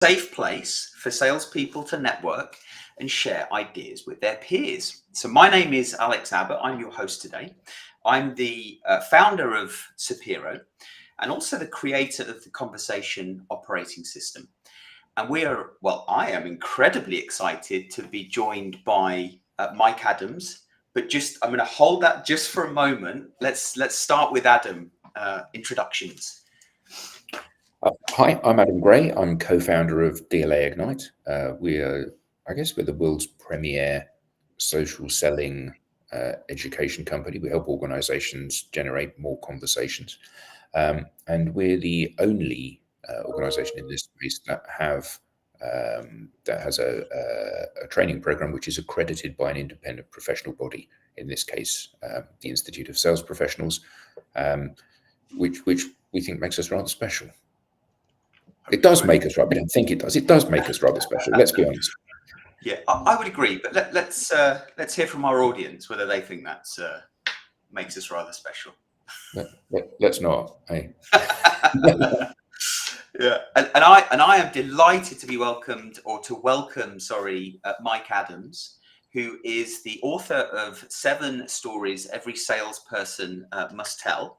Safe place for salespeople to network and share ideas with their peers. So my name is Alex Abbott. I'm your host today. I'm the founder of Sapiro and also the creator of the Conversation Operating System. And I am incredibly excited to be joined by Mike Adams. But I'm going to hold that just for a moment. Let's start with Adam. Introductions. Hi, I'm Adam Gray. I'm co-founder of DLA Ignite. We're the world's premier social selling education company. We help organizations generate more conversations. And we're the only organization in this space that has a training program which is accredited by an independent professional body, in this case, the Institute of Sales Professionals, which we think makes us rather special. It does make us rather. We don't think it does. It does make us rather special. Let's be honest. Yeah, I would agree. But let's hear from our audience whether they think that makes us rather special. Let's not. Hey. Yeah, and I am delighted to welcome Mike Adams, who is the author of 7 Stories Every Salesperson Must Tell.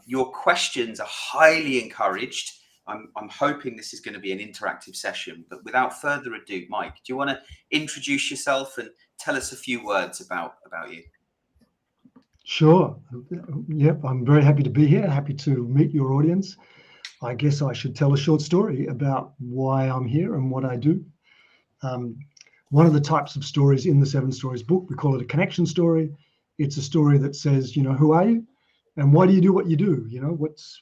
Your questions are highly encouraged. I'm hoping this is going to be an interactive session, but without further ado, Mike, do you want to introduce yourself and tell us a few words about you? Sure. Yep, I'm very happy to be here. Happy to meet your audience. I guess I should tell a short story about why I'm here and what I do. One of the types of stories in the 7 Stories book, we call it a connection story. It's a story that says, who are you? And why do you do what you do?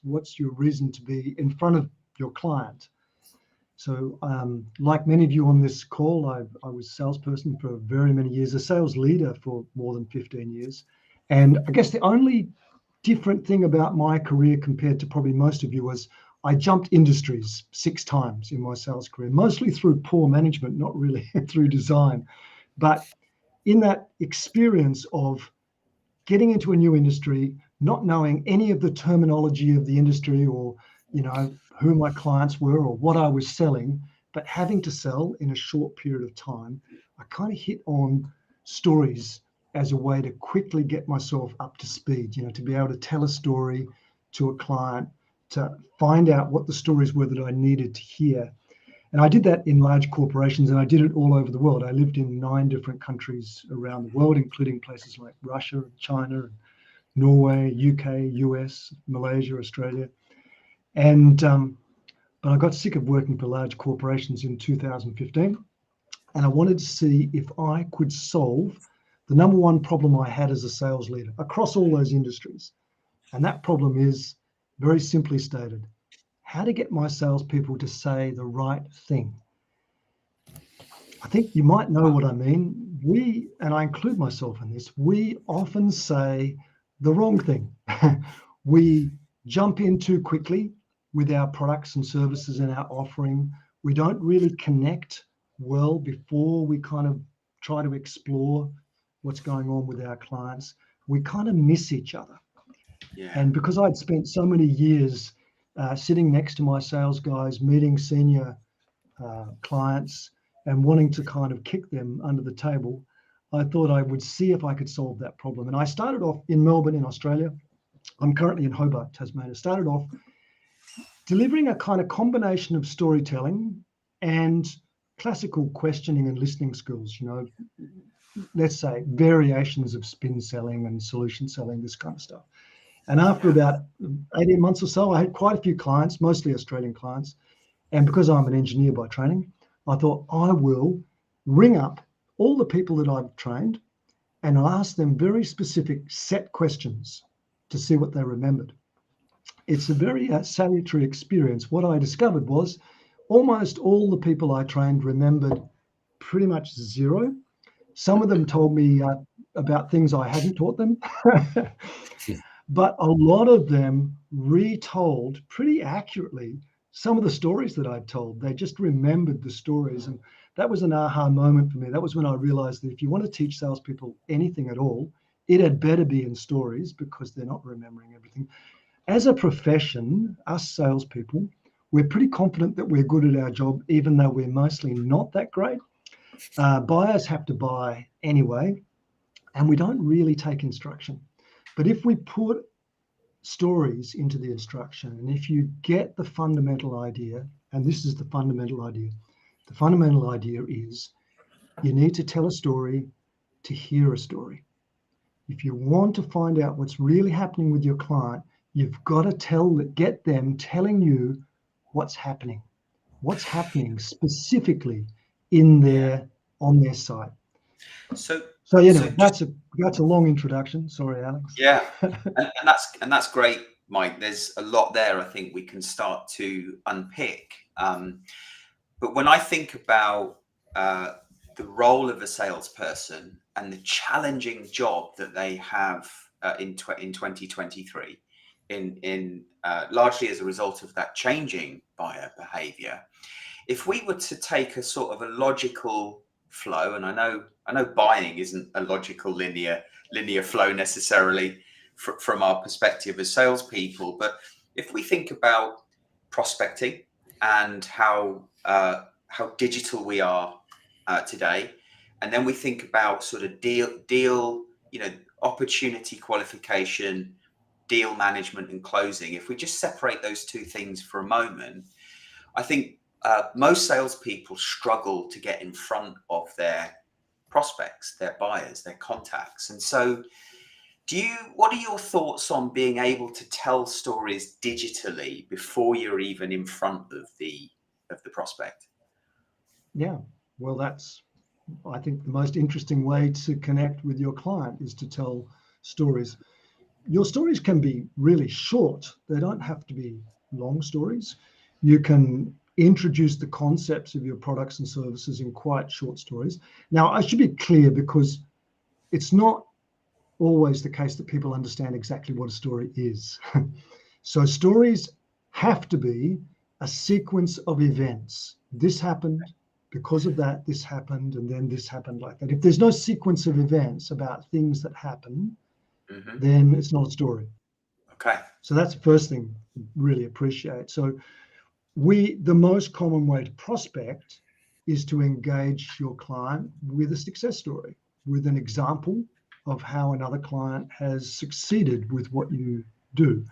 What's your reason to be in front of your client? So like many of you on this call, I was a salesperson for very many years, a sales leader for more than 15 years. And I guess the only different thing about my career compared to probably most of you was I jumped industries 6 times in my sales career, mostly through poor management, not really through design. But in that experience of getting into a new industry, not knowing any of the terminology of the industry or, who my clients were or what I was selling, but having to sell in a short period of time, I kind of hit on stories as a way to quickly get myself up to speed, to be able to tell a story to a client, to find out what the stories were that I needed to hear. And I did that in large corporations, and I did it all over the world. I lived in 9 different countries around the world, including places like Russia, China, Norway, UK, US, Malaysia, Australia. And but I got sick of working for large corporations in 2015, and I wanted to see if I could solve the number one problem I had as a sales leader across all those industries. And that problem is, very simply stated, how to get my salespeople to say the right thing. I think you might know what I mean. We, and I include myself in this, we often say the wrong thing. We jump in too quickly with our products and services and our offering. We don't really connect well before we kind of try to explore what's going on with our clients. We kind of miss each other. Yeah. And because I'd spent so many years sitting next to my sales guys, meeting senior clients and wanting to kind of kick them under the table, I thought I would see if I could solve that problem. And I started off in Melbourne in Australia. I'm currently in Hobart, Tasmania. Started off delivering a kind of combination of storytelling and classical questioning and listening skills, let's say variations of spin selling and solution selling, this kind of stuff. And after about 18 months or so, I had quite a few clients, mostly Australian clients. And because I'm an engineer by training, I thought I will ring up all the people that I've trained and I'll ask them very specific set questions to see what they remembered. It's a very salutary experience. What I discovered was almost all the people I trained remembered pretty much 0. Some of them told me about things I hadn't taught them. But a lot of them retold pretty accurately some of the stories that I'd told. They just remembered the stories. And that was an aha moment for me. That was when I realized that if you want to teach salespeople anything at all, it had better be in stories because they're not remembering everything. As a profession, us salespeople, we're pretty confident that we're good at our job, even though we're mostly not that great. Buyers have to buy anyway, and we don't really take instruction. But if we put stories into the instruction, and if you get the fundamental idea, and this is the fundamental idea is you need to tell a story to hear a story. If you want to find out what's really happening with your client, you've got to get them telling you what's happening specifically on their site. So anyway, that's a long introduction. Sorry, Alex. Yeah, and that's great, Mike. There's a lot there. I think we can start to unpick. But when I think about the role of a salesperson and the challenging job that they have in 2023, in largely as a result of that changing buyer behavior, if we were to take a sort of a logical flow, and I know buying isn't a logical linear flow necessarily from our perspective as salespeople, but if we think about prospecting and how digital we are today, and then we think about sort of deal, opportunity qualification, deal management, and closing. If we just separate those two things for a moment, I think most salespeople struggle to get in front of their prospects, their buyers, their contacts. And so what are your thoughts on being able to tell stories digitally before you're even in front of the prospect? Yeah, well, that's, I think, the most interesting way to connect with your client is to tell stories. Your stories can be really short. They don't have to be long stories. You can introduce the concepts of your products and services in quite short stories. Now, I should be clear, because it's not always the case that people understand exactly what a story is. So stories have to be a sequence of events. This happened, because of that, this happened, and then this happened like that. If there's no sequence of events about things that happen, then it's not a story. Okay. So that's the first thing I really appreciate. So the most common way to prospect is to engage your client with a success story, with an example of how another client has succeeded with what you do.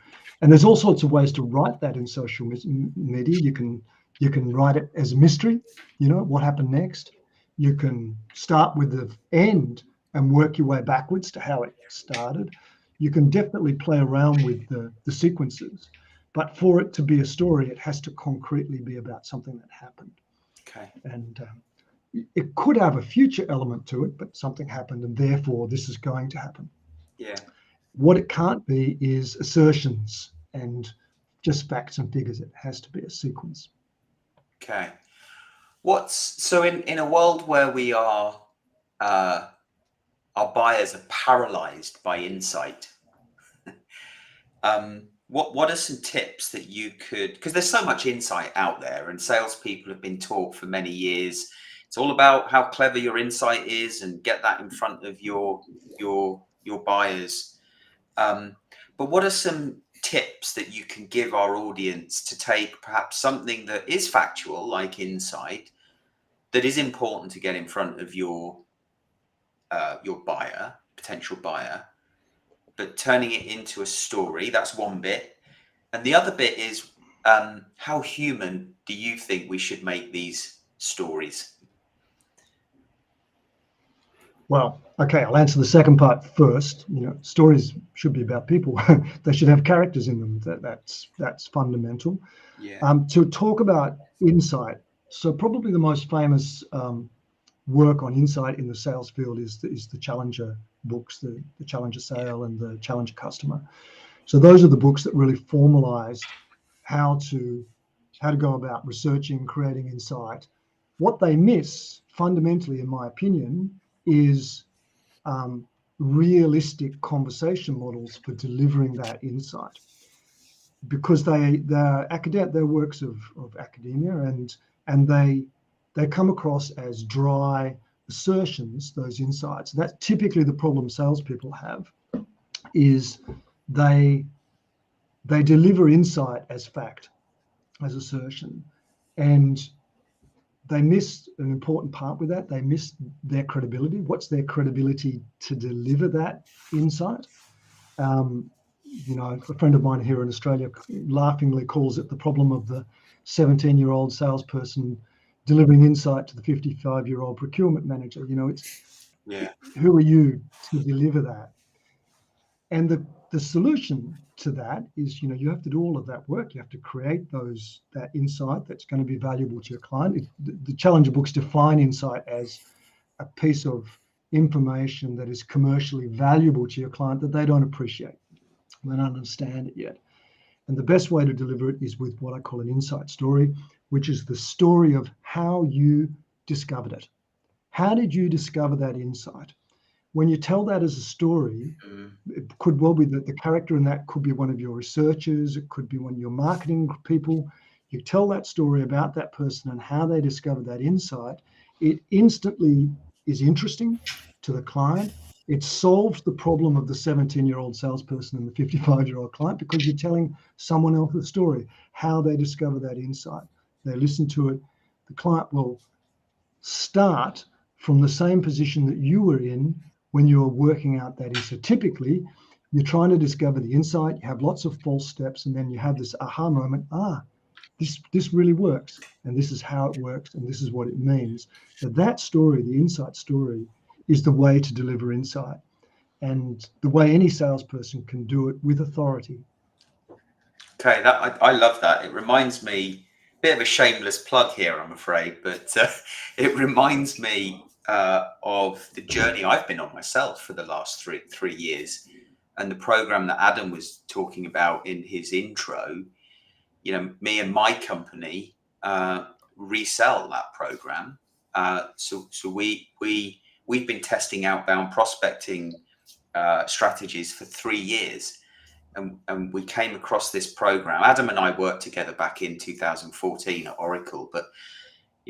And there's all sorts of ways to write that in social media. You can write it as a mystery, what happened next. You can start with the end and work your way backwards to how it started. You can definitely play around with the sequences, but for it to be a story, it has to concretely be about something that happened. Okay. And it could have a future element to it, but something happened, and therefore this is going to happen. Yeah. What it can't be is assertions and just facts and figures. It has to be a sequence. Okay. So in a world where we are, our buyers are paralyzed by insight, what are some tips that you could, because there's so much insight out there, and salespeople have been taught for many years, it's all about how clever your insight is and get that in front of your buyers. But what are some tips that you can give our audience to take perhaps something that is factual, like insight, that is important to get in front of your buyer, potential buyer, but turning it into a story? That's one bit. And the other bit is, how human do you think we should make these stories? Well, okay, I'll answer the second part first. Stories should be about people. They should have characters in them. That's fundamental. Yeah. To talk about insight, so probably the most famous work on insight in the sales field is the Challenger books, the Challenger Sale and the Challenger Customer. So those are the books that really formalized how to go about researching, creating insight. What they miss fundamentally, in my opinion, is realistic conversation models for delivering that insight, because they're works of academia, and they come across as dry assertions, those insights. That's typically the problem salespeople have, is they deliver insight as fact. as assertion. And they miss an important part with that. They miss their credibility. What's their credibility to deliver that insight? A friend of mine here in Australia laughingly calls it the problem of the 17-year-old salesperson delivering insight to the 55-year-old procurement manager. Who are you to deliver that? And the solution to that is, you have to do all of that work. You have to create that insight that's going to be valuable to your client. The Challenger books define insight as a piece of information that is commercially valuable to your client that they don't appreciate. They don't understand it yet. And the best way to deliver it is with what I call an insight story, which is the story of how you discovered it. How did you discover that insight? When you tell that as a story, it could well be that the character in that could be one of your researchers, it could be one of your marketing people. You tell that story about that person and how they discovered that insight. It instantly is interesting to the client. It solves the problem of the 17-year-old salesperson and the 55-year-old client because you're telling someone else's story, how they discover that insight. They listen to it. The client will start from the same position that you were in when you were working out that insight. Typically, you're trying to discover the insight, you have lots of false steps, and then you have this aha moment, this really works, and this is how it works, and this is what it means. So that story, the insight story, is the way to deliver insight, and the way any salesperson can do it with authority. Okay, I love that. It reminds me, bit of a shameless plug here, I'm afraid, but it reminds me of the journey I've been on myself for the last three years, and the program that Adam was talking about in his intro. Me and my company resell that program. So we've been testing outbound prospecting strategies for 3 years. And we came across this program. Adam and I worked together back in 2014 at Oracle, but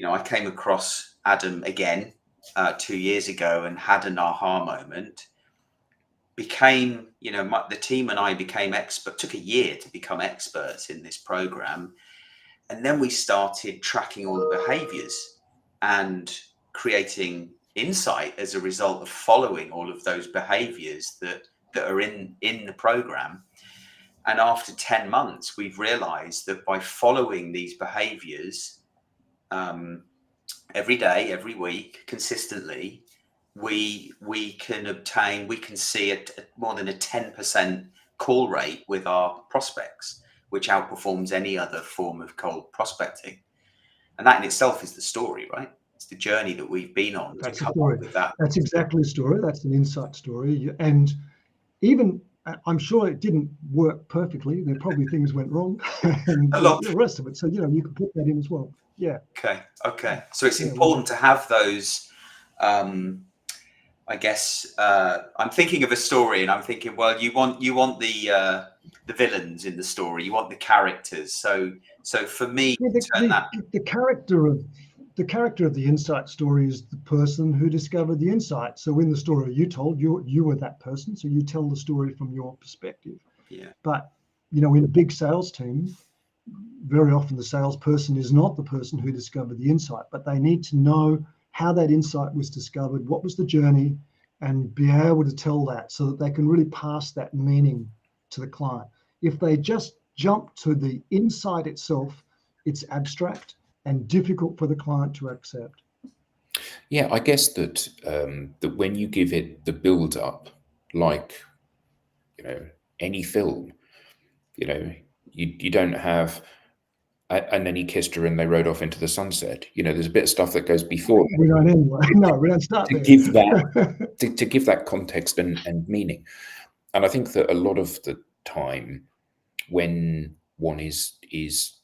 I came across Adam again 2 years ago and had an aha moment. Became, the team and I became expert. Took a year to become experts in this program, and then we started tracking all the behaviors and creating insight as a result of following all of those behaviors that are in the program. And after 10 months, we've realized that by following these behaviors every day, every week, consistently, we can see more than a 10% call rate with our prospects, which outperforms any other form of cold prospecting. And that in itself is the story, right? It's the journey that we've been on. That's a story. That's exactly a story. That's an insight story. And even, I'm sure it didn't work perfectly. There probably things went wrong and the rest of it. So, you can put that in as well. Yeah. Okay. So it's important to have those, I guess, I'm thinking of a story and I'm thinking, well, you want the villains in the story. You want the characters. So for me, the character of the insight story is the person who discovered the insight. So in the story you told, you were that person. So you tell the story from your perspective. Yeah. But, in a big sales team, very often the salesperson is not the person who discovered the insight, but they need to know how that insight was discovered, what was the journey, and be able to tell that so that they can really pass that meaning to the client. If they just jump to the insight itself, it's abstract and difficult for the client to accept. Yeah, I guess that that when you give it the build up, like any film, you don't have and then he kissed her and they rode off into the sunset. There's a bit of stuff that goes before. We don't anyway. No, we don't start to there. give that to give that context and meaning. And I think that a lot of the time when one is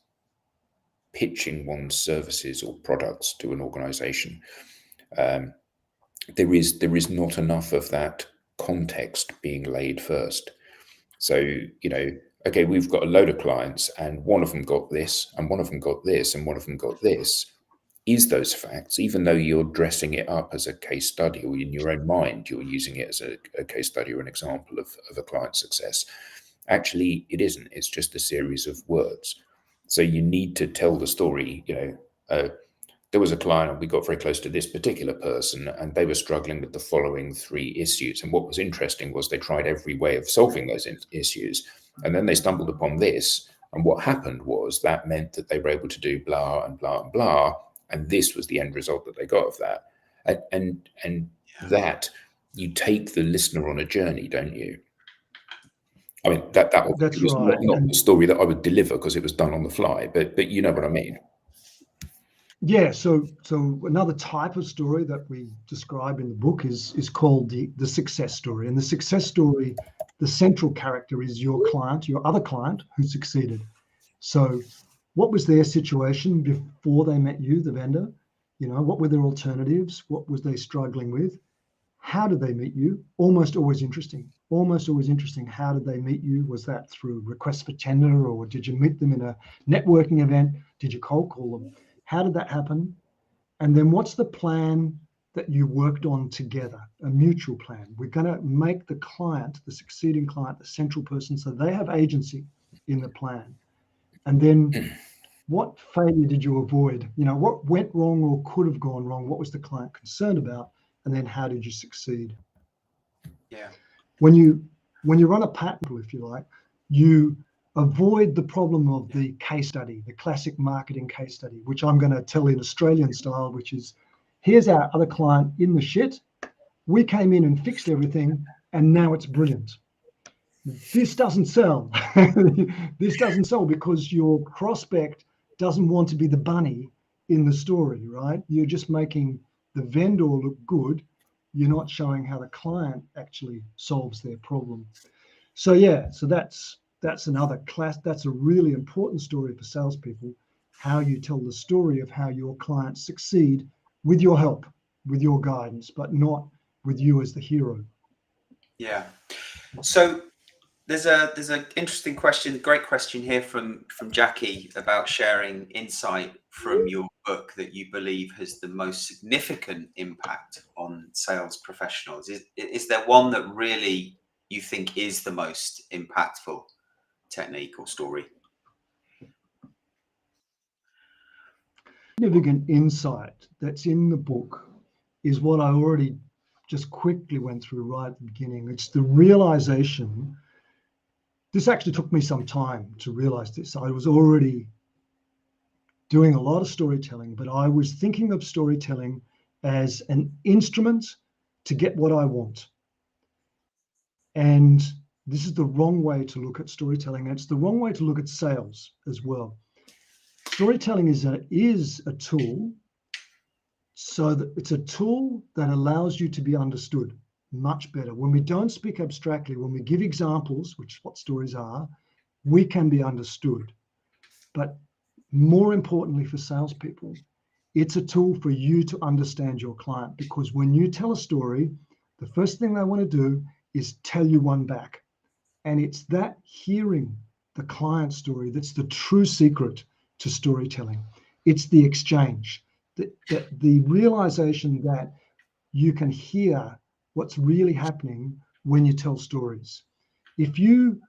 pitching one's services or products to an organization, there is not enough of that context being laid first. So, okay, we've got a load of clients and one of them got this and one of them got this and one of them got this. Is those facts, even though you're dressing it up as a case study or in your own mind, you're using it as a case study or an example of a client success. Actually, it isn't. It's just a series of words. So you need to tell the story. There was a client, and we got very close to this particular person, and they were struggling with the following 3 issues. And what was interesting was they tried every way of solving those issues, and then they stumbled upon this. And what happened was that meant that they were able to do blah and blah and blah, and this was the end result that they got of that. And that, you take the listener on a journey, don't you? I mean, that That's was right. not the story that I would deliver because it was done on the fly, but you know what I mean. Yeah, so another type of story that we describe in the book is called the success story. And the success story, the central character is your client, your other client who succeeded. So what was their situation before they met you, the vendor? What were their alternatives? What was they struggling with? How did they meet you? Almost always interesting. How did they meet you? Was that through request for tender, or did you meet them in a networking event? Did you cold call them? How did that happen? And then what's the plan that you worked on together? A mutual plan. We're going to make the client, the succeeding client, the central person, so they have agency in the plan. And then what failure did you avoid? What went wrong or could have gone wrong? What was the client concerned about? And then how did you succeed? Yeah. When you run a pattern, if you like, you avoid the problem of the case study, the classic marketing case study, which I'm going to tell in Australian style, which is, here's our other client in the shit. We came in and fixed everything, and now it's brilliant. This doesn't sell. This doesn't sell because your prospect doesn't want to be the bunny in the story, right? You're just making the vendor look good. You're not showing how the client actually solves their problem. So that's another class. That's a really important story for salespeople, how you tell the story of how your clients succeed with your help, with your guidance, but not with you as the hero. Yeah. So there's an interesting question, great question here from Jackie about sharing insight from your book that you believe has the most significant impact on sales professionals. Is there one that really you think is the most impactful technique or story? Significant insight that's in the book is what I already just quickly went through right at the beginning. It's the realization. This actually took me some time to realize this. I was already doing a lot of storytelling, but I was thinking of storytelling as an instrument to get what I want. And this is the wrong way to look at storytelling. And it's the wrong way to look at sales as well. Storytelling is a tool, so that it's a tool that allows you to be understood much better. When we don't speak abstractly, when we give examples, which is what stories are, we can be understood. But more importantly for salespeople, it's a tool for you to understand your client, because when you tell a story, the first thing they want to do is tell you one back. And it's that hearing the client story that's the true secret to storytelling. It's the exchange, the realization that you can hear what's really happening when you tell stories. If you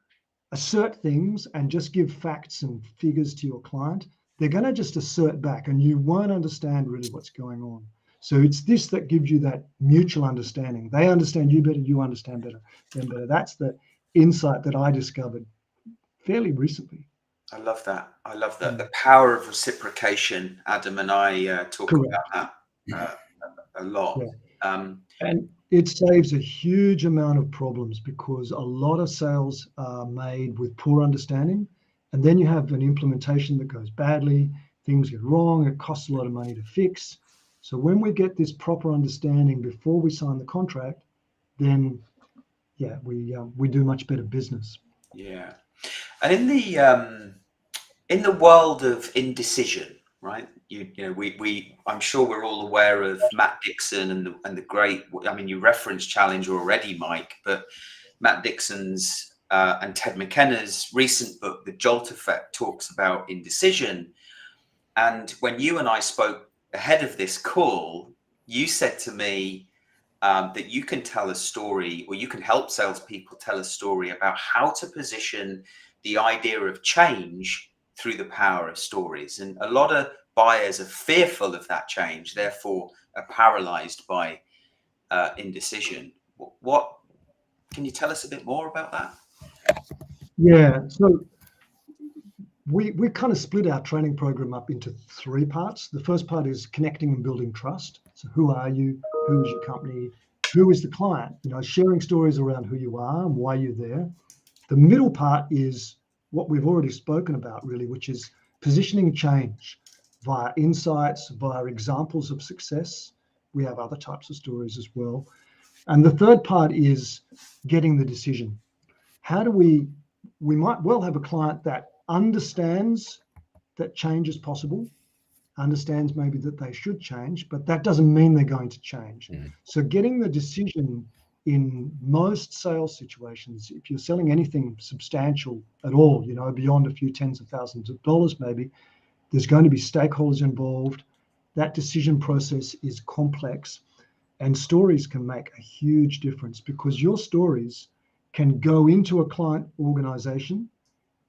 assert things and just give facts and figures to your client, they're going to just assert back and you won't understand really what's going on. So it's this that gives you that mutual understanding. They understand you better, you understand them better. That's the insight that I discovered fairly recently. I love that. The power of reciprocation. Adam and I talk about that a lot. Yeah. And it saves a huge amount of problems, because a lot of sales are made with poor understanding, and then you have an implementation that goes badly, things get wrong, it costs a lot of money to fix. So when we get this proper understanding before we sign the contract, then we do much better business. Yeah. And in the world of indecision, right? I'm sure we're all aware of Matt Dixon and the great. I mean, you referenced Challenger already, Mike, but Matt Dixon's and Ted McKenna's recent book, The Jolt Effect, talks about indecision. And when you and I spoke ahead of this call, you said to me that you can tell a story, or you can help salespeople tell a story about how to position the idea of change through the power of stories. And a lot of buyers are fearful of that change, therefore are paralyzed by indecision. What can you tell us a bit more about that? Yeah, so we kind of split our training program up into 3 parts. The first part is connecting and building trust. So who are you? Who is your company? Who is the client? Sharing stories around who you are and why you're there. The middle part is what we've already spoken about, really, which is positioning change via insights, via examples of success. We have other types of stories as well. And the third part is getting the decision. How do we might well have a client that understands that change is possible, understands maybe that they should change, but that doesn't mean they're going to change. So getting the decision in most sales situations, if you're selling anything substantial at all, beyond a few tens of thousands of dollars, maybe, there's going to be stakeholders involved. That decision process is complex, and stories can make a huge difference, because your stories can go into a client organization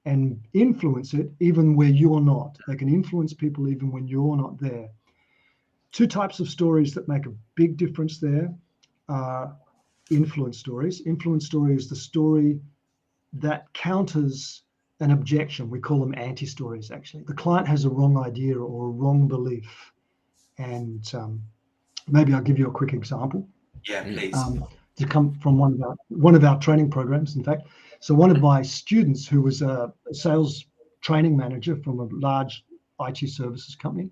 and influence it even where you're not. They can influence people even when you're not there. 2 types of stories that make a big difference there are influence stories. Influence story is the story that counters an objection. We call them anti-stories, actually. The client has a wrong idea or a wrong belief. And maybe I'll give you a quick example. Yeah, please. To come from one of our training programs, in fact. So one of my students, who was a sales training manager from a large IT services company,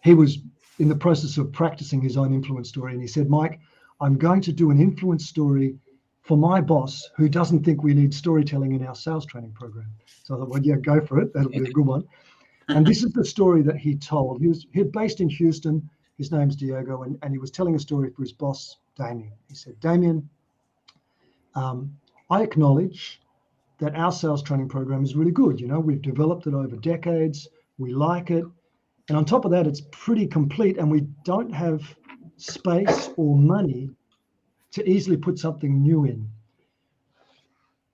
he was in the process of practicing his own influence story. And he said, Mike, I'm going to do an influence story for my boss who doesn't think we need storytelling in our sales training program. So I thought, well, yeah, go for it. That'll be a good one. And this is the story that he told. He based in Houston. His name's Diego, and he was telling a story for his boss, Damien. He said, Damien, I acknowledge that our sales training program is really good. We've developed it over decades. We like it. And on top of that, it's pretty complete, and we don't have space or money to easily put something new in.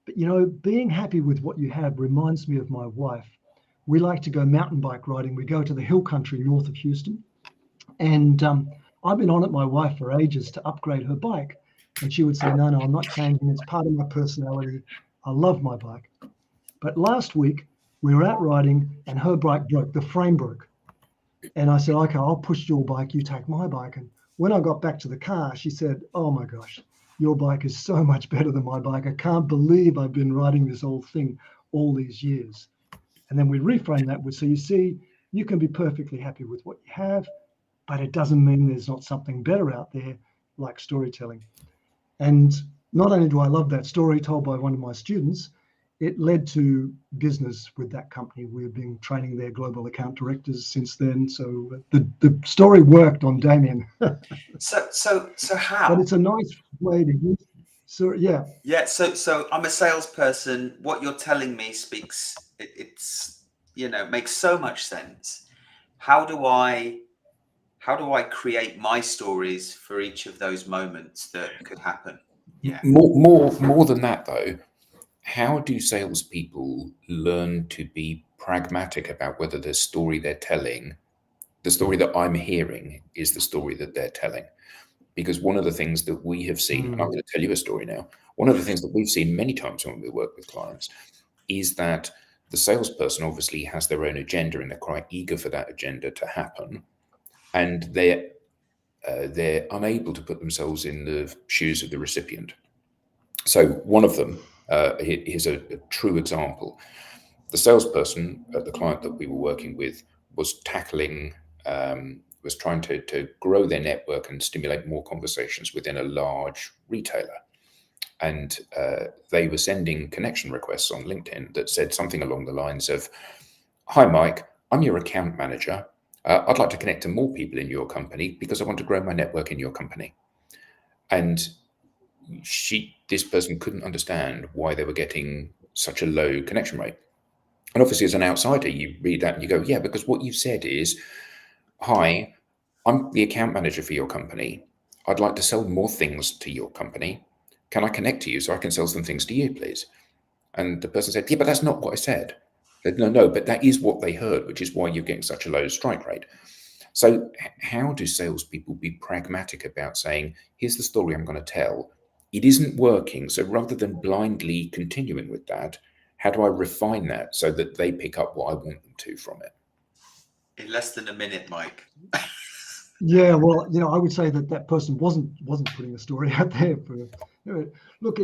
But, being happy with what you have reminds me of my wife. We like to go mountain bike riding. We go to the hill country north of Houston. And I've been on it, my wife, for ages to upgrade her bike. And she would say, no, I'm not changing. It's part of my personality. I love my bike. But last week, we were out riding and her bike broke. The frame broke. And I said, okay, I'll push your bike. You take my bike. And when I got back to the car, she said, oh, my gosh, your bike is so much better than my bike. I can't believe I've been riding this old thing all these years. And then we reframe that with, so you see, you can be perfectly happy with what you have, but it doesn't mean there's not something better out there, like storytelling. And not only do I love that story told by one of my students, it led to business with that company. We've been training their global account directors since then. So the story worked on Damien. So how? But it's a nice way to use. So yeah. Yeah. So I'm a salesperson. What you're telling me it's makes so much sense. How do I create my stories for each of those moments that could happen? Yeah. More than that, though, how do salespeople learn to be pragmatic about whether the story they're telling, the story that I'm hearing, is the story that they're telling? Because one of the things that we have seen, and I'm going to tell you a story now, one of the things that we've seen many times when we work with clients is that the salesperson obviously has their own agenda and they're quite eager for that agenda to happen. And they're unable to put themselves in the shoes of the recipient. So one of them, here's a true example. The salesperson at the client that we were working with was trying to grow their network and stimulate more conversations within a large retailer. And they were sending connection requests on LinkedIn that said something along the lines of, hi, Mike, I'm your account manager. I'd like to connect to more people in your company because I want to grow my network in your company. And this person couldn't understand why they were getting such a low connection rate. And obviously, as an outsider, you read that and you go, yeah, because what you've said is, hi, I'm the account manager for your company. I'd like to sell more things to your company. Can I connect to you so I can sell some things to you, please? And the person said, yeah, but that's not what I said. No, but that is what they heard, which is why you're getting such a low strike rate. So how do salespeople be pragmatic about saying, here's the story I'm going to tell. It isn't working. So rather than blindly continuing with that, how do I refine that so that they pick up what I want them to from it? In less than a minute, Mike. Yeah, well, I would say that person wasn't putting a story out there. Look,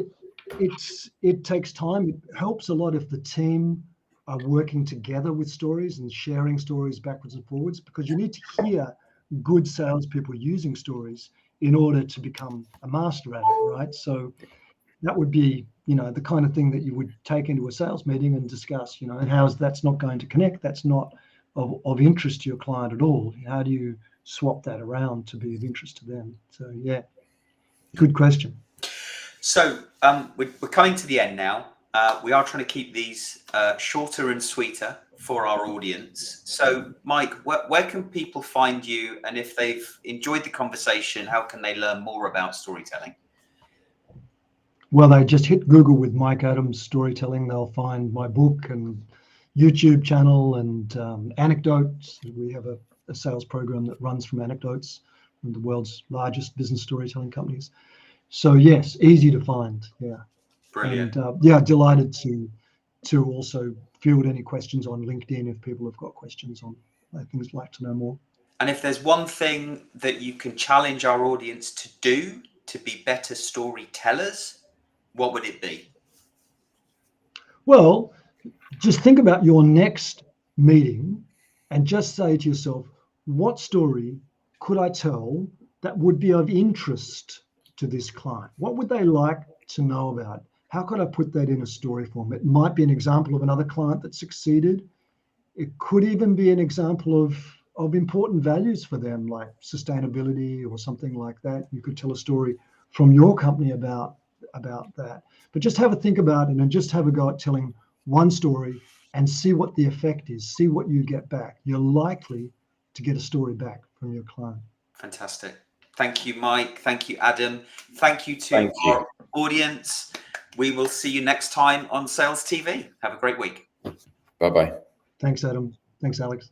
it takes time. It helps a lot if the team are working together with stories and sharing stories backwards and forwards, because you need to hear good salespeople using stories in order to become a master at it, right? So that would be, the kind of thing that you would take into a sales meeting and discuss, and that's not going to connect. That's not of interest to your client at all. How do you swap that around to be of interest to them? So yeah, good question. So we're coming to the end now. We are trying to keep these shorter and sweeter for our audience. So Mike, where can people find you? And if they've enjoyed the conversation, how can they learn more about storytelling? Well, they just hit Google with Mike Adams Storytelling. They'll find my book and YouTube channel and Anecdote. We have a sales program that runs from Anecdotes, from the world's largest business storytelling companies. So yes, easy to find. Yeah. Brilliant. And yeah, delighted to also field any questions on LinkedIn if people have got questions on things like to know more. And if there's one thing that you can challenge our audience to do to be better storytellers, what would it be? Well, just think about your next meeting and just say to yourself, what story could I tell that would be of interest to this client? What would they like to know about? How could I put that in a story form? It might be an example of another client that succeeded. It could even be an example of important values for them, like sustainability or something like that. You could tell a story from your company about that. But just have a think about it and just have a go at telling one story and see what the effect is, see what you get back. You're likely to get a story back from your client. Fantastic. Thank you, Mike. Thank you, Adam. Thank you to our audience. We will see you next time on Sales TV. Have a great week. Bye-bye. Thanks, Adam. Thanks, Alex.